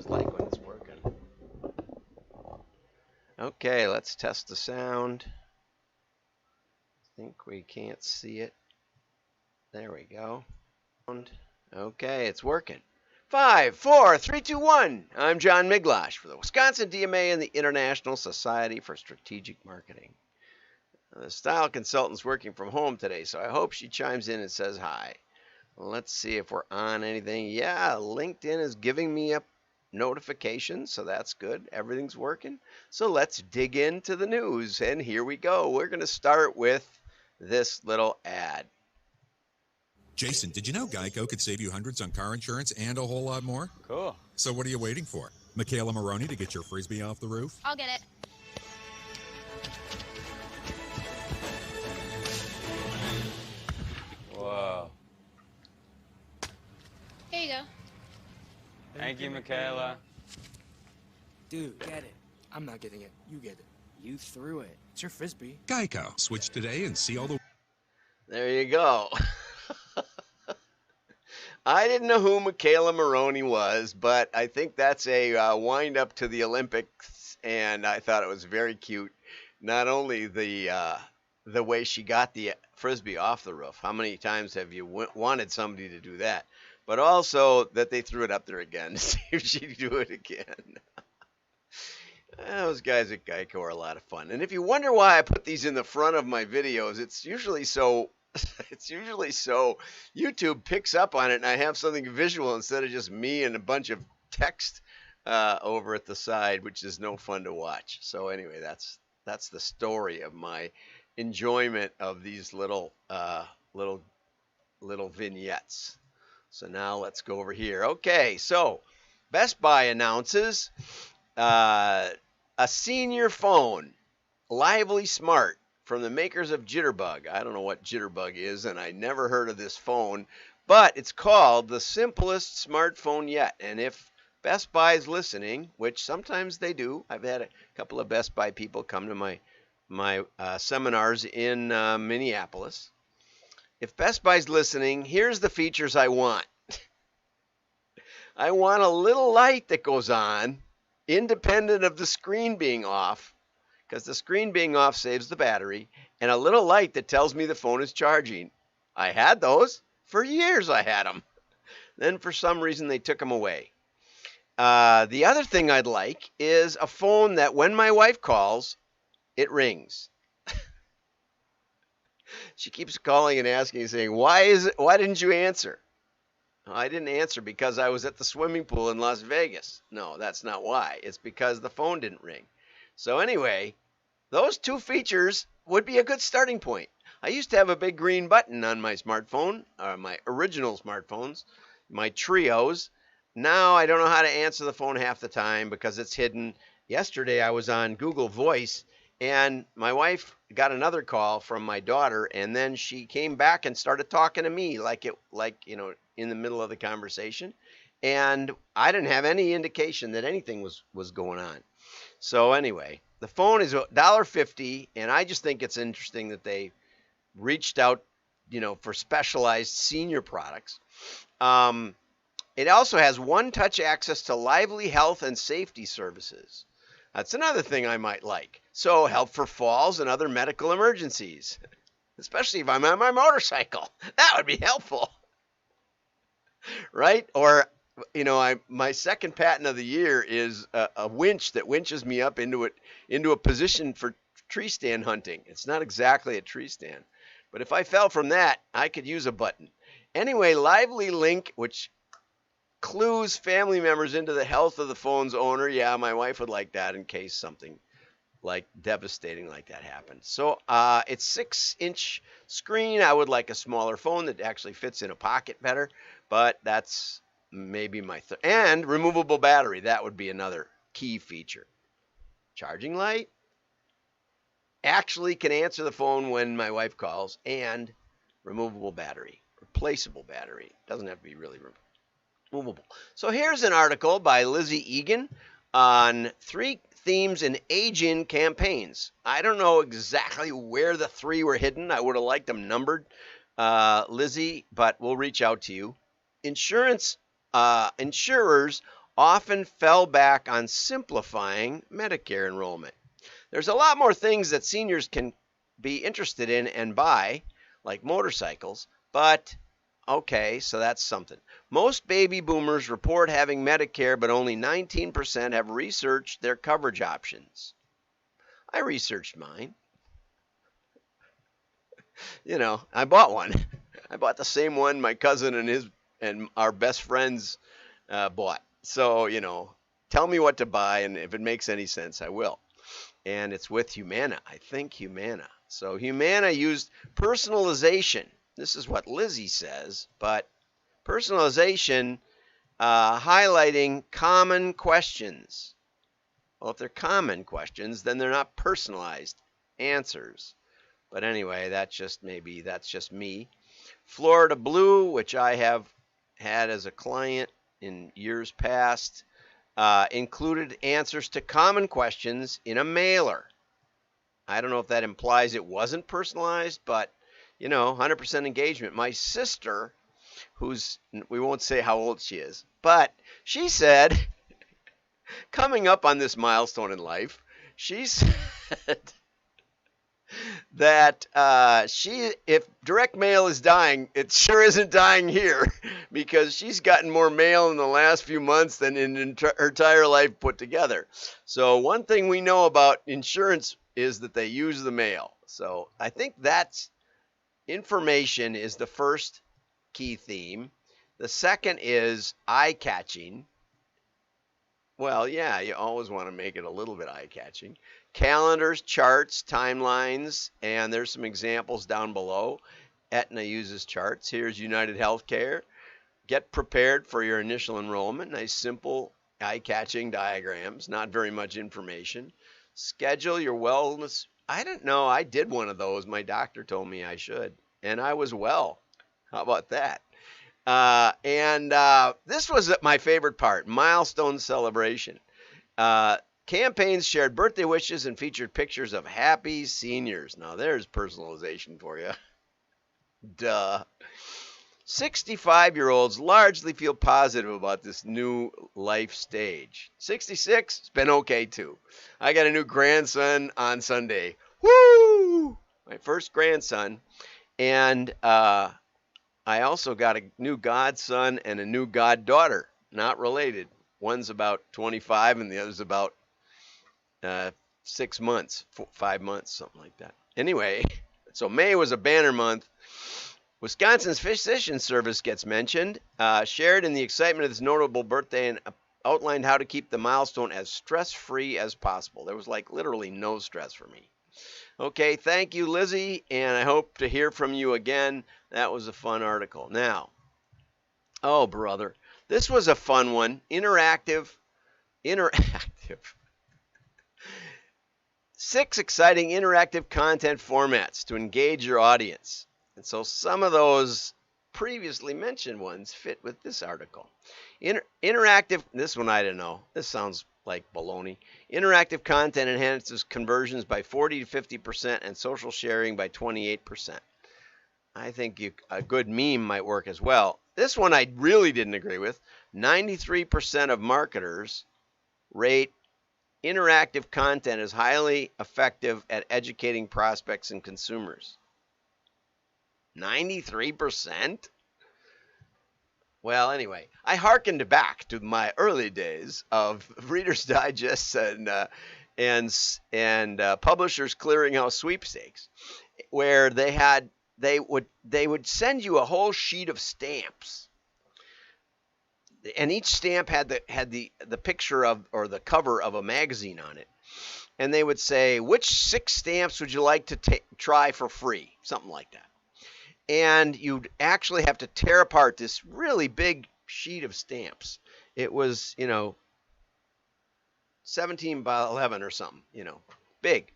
sounds like when it's working. Okay, let's test the sound. I think we can't see it. There we go. Okay, it's working. 5, 4, 3, 2, 1. I'm John Miglosh for the Wisconsin DMA and the International Society for Strategic Marketing. The style consultant's working from home today, so I hope she chimes in and says hi. Let's see if we're on anything. Yeah, LinkedIn is giving me a notification, so that's good. Everything's working. So let's dig into the news, and here we go. We're going to start with this little ad. Jason, did you know Geico could save you hundreds on car insurance and a whole lot more? Cool. So what are you waiting for? Michaela Maroney to get your Frisbee off the roof? I'll get it. Whoa. Here you go. Thank you, Michaela. Dude, get it. I'm not getting it. You get it. You threw it. It's your Frisbee. Geico. Switch today and see all the... There you go. I didn't know who Michaela Maroney was, but I think that's a wind up to the Olympics, and I thought it was very cute. Not only the way she got the Frisbee off the roof. How many times have you wanted somebody to do that? But also that they threw it up there again to see if she'd do it again. Those guys at Geico are a lot of fun. And if you wonder why I put these in the front of my videos, it's usually so YouTube picks up on it and I have something visual instead of just me and a bunch of text over at the side, which is no fun to watch. So anyway, that's the story of my enjoyment of these little vignettes. So now let's go over here. Okay, so Best Buy announces a senior phone, Lively Smart, from the makers of Jitterbug. I don't know what Jitterbug is, and I never heard of this phone, but it's called the simplest smartphone yet. And if Best Buy is listening, which sometimes they do, I've had a couple of Best Buy people come to my seminars in Minneapolis. If Best Buy's listening, here's the features I want. I want a little light that goes on, independent of the screen being off, because the screen being off saves the battery, and a little light that tells me the phone is charging. I had those. For years I had them. Then for some reason they took them away. The other thing I'd like is a phone that when my wife calls, it rings. She keeps calling and asking, saying, why didn't you answer? I didn't answer because I was at the swimming pool in Las Vegas. No, that's not why. It's because the phone didn't ring. So anyway, those two features would be a good starting point. I used to have a big green button on my smartphone, my original smartphones, my Trios. Now I don't know how to answer the phone half the time because it's hidden. Yesterday I was on Google Voice and my wife got another call from my daughter, and then she came back and started talking to me like in the middle of the conversation, and I didn't have any indication that anything was going on. So anyway, the phone is $1.50, and I just think it's interesting that they reached out, for specialized senior products. It also has one-touch access to Lively health and safety services. That's another thing I might like. So help for falls and other medical emergencies, especially if I'm on my motorcycle. That would be helpful, right? Or, my second patent of the year is a winch that winches me up into a position for tree stand hunting. It's not exactly a tree stand, but if I fell from that, I could use a button. Anyway, Lively Link, which clues family members into the health of the phone's owner. Yeah, my wife would like that in case something like devastating like that happens. So it's 6-inch screen. I would like a smaller phone that actually fits in a pocket better, but that's maybe my and removable battery. That would be another key feature. Charging light. Actually can answer the phone when my wife calls, and removable battery, replaceable battery. Doesn't have to be really removable. So here's an article by Lizzie Egan on 3 themes in age-in campaigns. I don't know exactly where the 3 were hidden. I would have liked them numbered, Lizzie, but we'll reach out to you. Insurers often fell back on simplifying Medicare enrollment. There's a lot more things that seniors can be interested in and buy, like motorcycles, but okay, so that's something. Most baby boomers report having Medicare, but only 19% have researched their coverage options. I researched mine. I bought one. I bought the same one my cousin and our best friends bought. So, tell me what to buy, and if it makes any sense, I will. And it's with Humana. I think Humana. So Humana used personalization. This is what Lizzie says, but personalization highlighting common questions. Well, if they're common questions, then they're not personalized answers. But anyway, that's just me. Florida Blue, which I have had as a client in years past, included answers to common questions in a mailer. I don't know if that implies it wasn't personalized, but 100% engagement. My sister, we won't say how old she is, but she said, coming up on this milestone in life, she said that if direct mail is dying, it sure isn't dying here, because she's gotten more mail in the last few months than in her entire life put together. So one thing we know about insurance is that they use the mail. So I think that's information is the first key theme. The second is eye-catching. Well, yeah, you always want to make it a little bit eye-catching. Calendars, charts, timelines, and there's some examples down below. Aetna uses charts. Here's United Healthcare. Get prepared for your initial enrollment. Nice, simple, eye-catching diagrams. Not very much information. Schedule your wellness. I don't know. I did one of those. My doctor told me I should, and I was well. How about that? This was my favorite part, Milestone Celebration. Campaigns shared birthday wishes and featured pictures of happy seniors. Now there's personalization for you. Duh. 65-year-olds largely feel positive about this new life stage. 66, it's been okay too. I got a new grandson on Sunday. Woo! My first grandson. And I also got a new godson and a new goddaughter. Not related. One's about 25 and the other's about 6 months, 5 months, something like that. Anyway, so May was a banner month. Wisconsin's Physician Service gets mentioned, shared in the excitement of this notable birthday, and outlined how to keep the milestone as stress-free as possible. There was like literally no stress for me. Okay, thank you, Lizzie, and I hope to hear from you again. That was a fun article. Now, oh, brother, this was a fun one. Interactive. 6 exciting interactive content formats to engage your audience. And so some of those previously mentioned ones fit with this article. Interactive, this one I don't know. This sounds like baloney. Interactive content enhances conversions by 40 to 50% and social sharing by 28%. I think a good meme might work as well. This one I really didn't agree with. 93% of marketers rate interactive content as highly effective at educating prospects and consumers. 93%? Well, anyway, I hearkened back to my early days of Reader's Digest and Publishers Clearinghouse sweepstakes, where they would send you a whole sheet of stamps, and each stamp had the picture of, or the cover of, a magazine on it, and they would say, which 6 stamps would you like to try for free, something like that. And you'd actually have to tear apart this really big sheet of stamps. It was, 17 by 11 or something, big.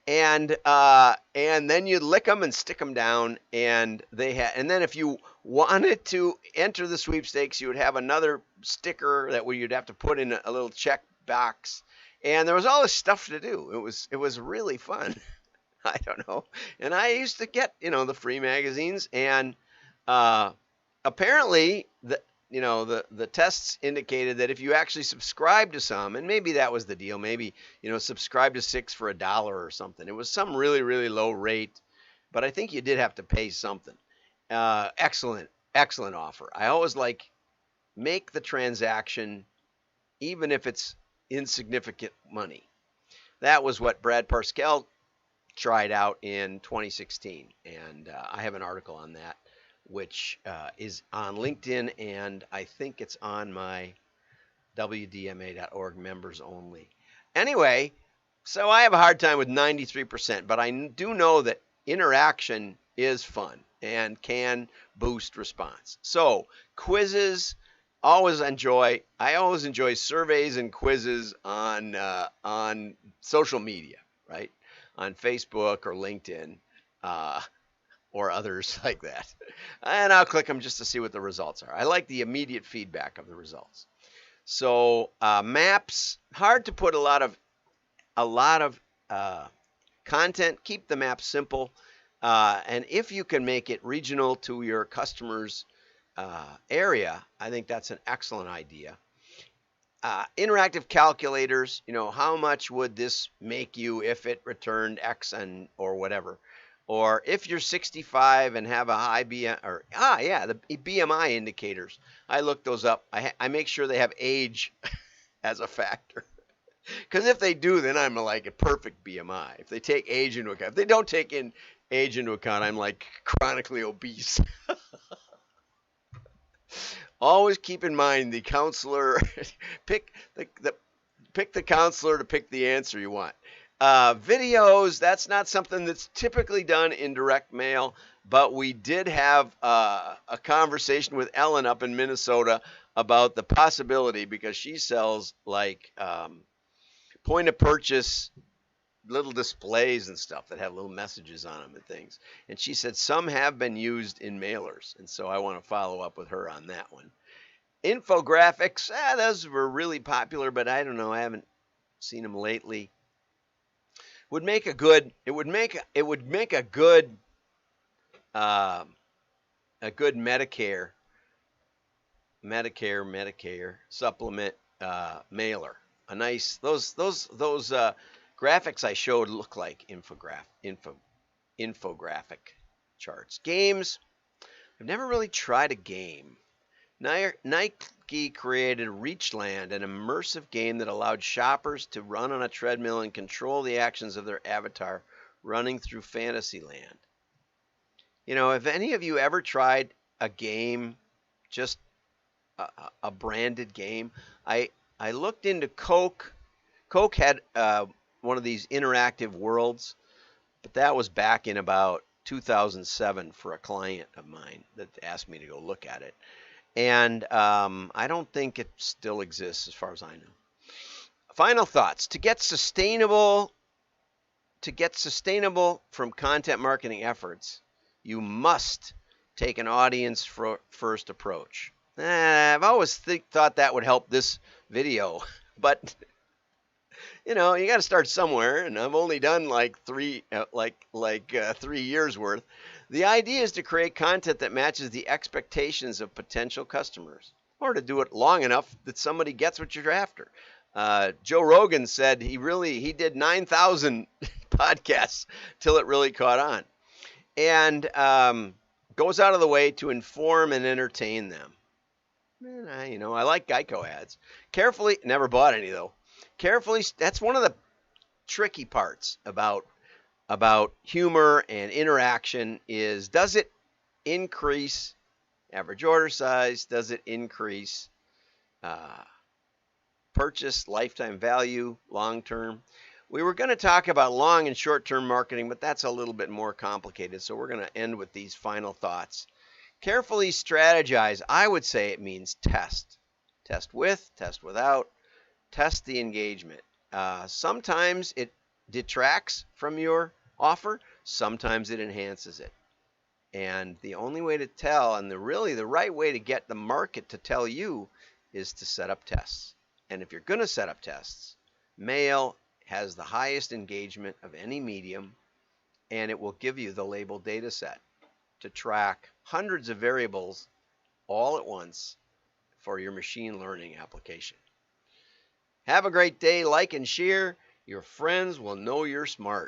And then you'd lick them and stick them down, and then if you wanted to enter the sweepstakes, you would have another sticker that you'd have to put in a little check box, and there was all this stuff to do. It was really fun. I don't know. And I used to get, the free magazines, and apparently you know, the tests indicated that if you actually subscribe to some, and maybe that was the deal, maybe, you know, subscribe to 6 for $1 or something. It was some really, really low rate, but I think you did have to pay something. Excellent, excellent offer. I always like, make the transaction even if it's insignificant money. That was what Brad Parscale tried out in 2016, and I have an article on that, which is on LinkedIn, and I think it's on my WDMA.org members only. Anyway, so I have a hard time with 93%, but I do know that interaction is fun and can boost response. So quizzes, I always enjoy surveys and quizzes on social media, right? On Facebook or LinkedIn or others like that. And I'll click them just to see what the results are. I like the immediate feedback of the results. So maps, hard to put a lot of content. Keep the map simple. And if you can make it regional to your customer's area, I think that's an excellent idea. Interactive calculators, you know, how much would this make you if it returned X and or whatever? Or if you're 65 and have a high BMI, or the BMI indicators. I look those up. I make sure they have age as a factor. Because if they do, then I'm like a perfect BMI. If they take age into account. If they don't take age into account, I'm like chronically obese. Always keep in mind the counselor. pick the counselor to pick the answer you want. Videos, that's not something that's typically done in direct mail, but we did have a conversation with Ellen up in Minnesota about the possibility, because she sells like point of purchase little displays and stuff that have little messages on them and things. And she said some have been used in mailers. And so I want to follow up with her on that one. Infographics, those were really popular, but I don't know. I haven't seen them lately. It would make a good Medicare supplement mailer. A nice those graphics I showed look like infographic charts. Games, I've never really tried a game. Nike created Reachland, an immersive game that allowed shoppers to run on a treadmill and control the actions of their avatar running through Fantasyland. You know, have any of you ever tried a game, just a branded game? I looked into Coke. Coke had one of these interactive worlds, but that was back in about 2007 for a client of mine that asked me to go look at it. And I don't think it still exists as far as I know. Final thoughts. To get sustainable from content marketing efforts, you must take an audience first approach. I've always thought that would help this video, but you know, you got to start somewhere, and I've only done like 3 years worth. The idea is to create content that matches the expectations of potential customers, or to do it long enough that somebody gets what you're after. Joe Rogan said he did 9,000 podcasts till it really caught on, and goes out of the way to inform and entertain them. And I like Geico ads. Carefully, never bought any though. Carefully, that's one of the tricky parts about humor and interaction is, does it increase average order size? Does it increase purchase lifetime value long term? We were going to talk about long and short term marketing, but that's a little bit more complicated. So we're going to end with these final thoughts. Carefully strategize. I would say it means test. Test with, test without. Test the engagement. Sometimes it detracts from your offer. Sometimes it enhances it. And the only way to tell, and the right way to get the market to tell you, is to set up tests. And if you're going to set up tests, mail has the highest engagement of any medium, and it will give you the labeled data set to track hundreds of variables all at once for your machine learning application. Have a great day. Like and share. Your friends will know you're smart.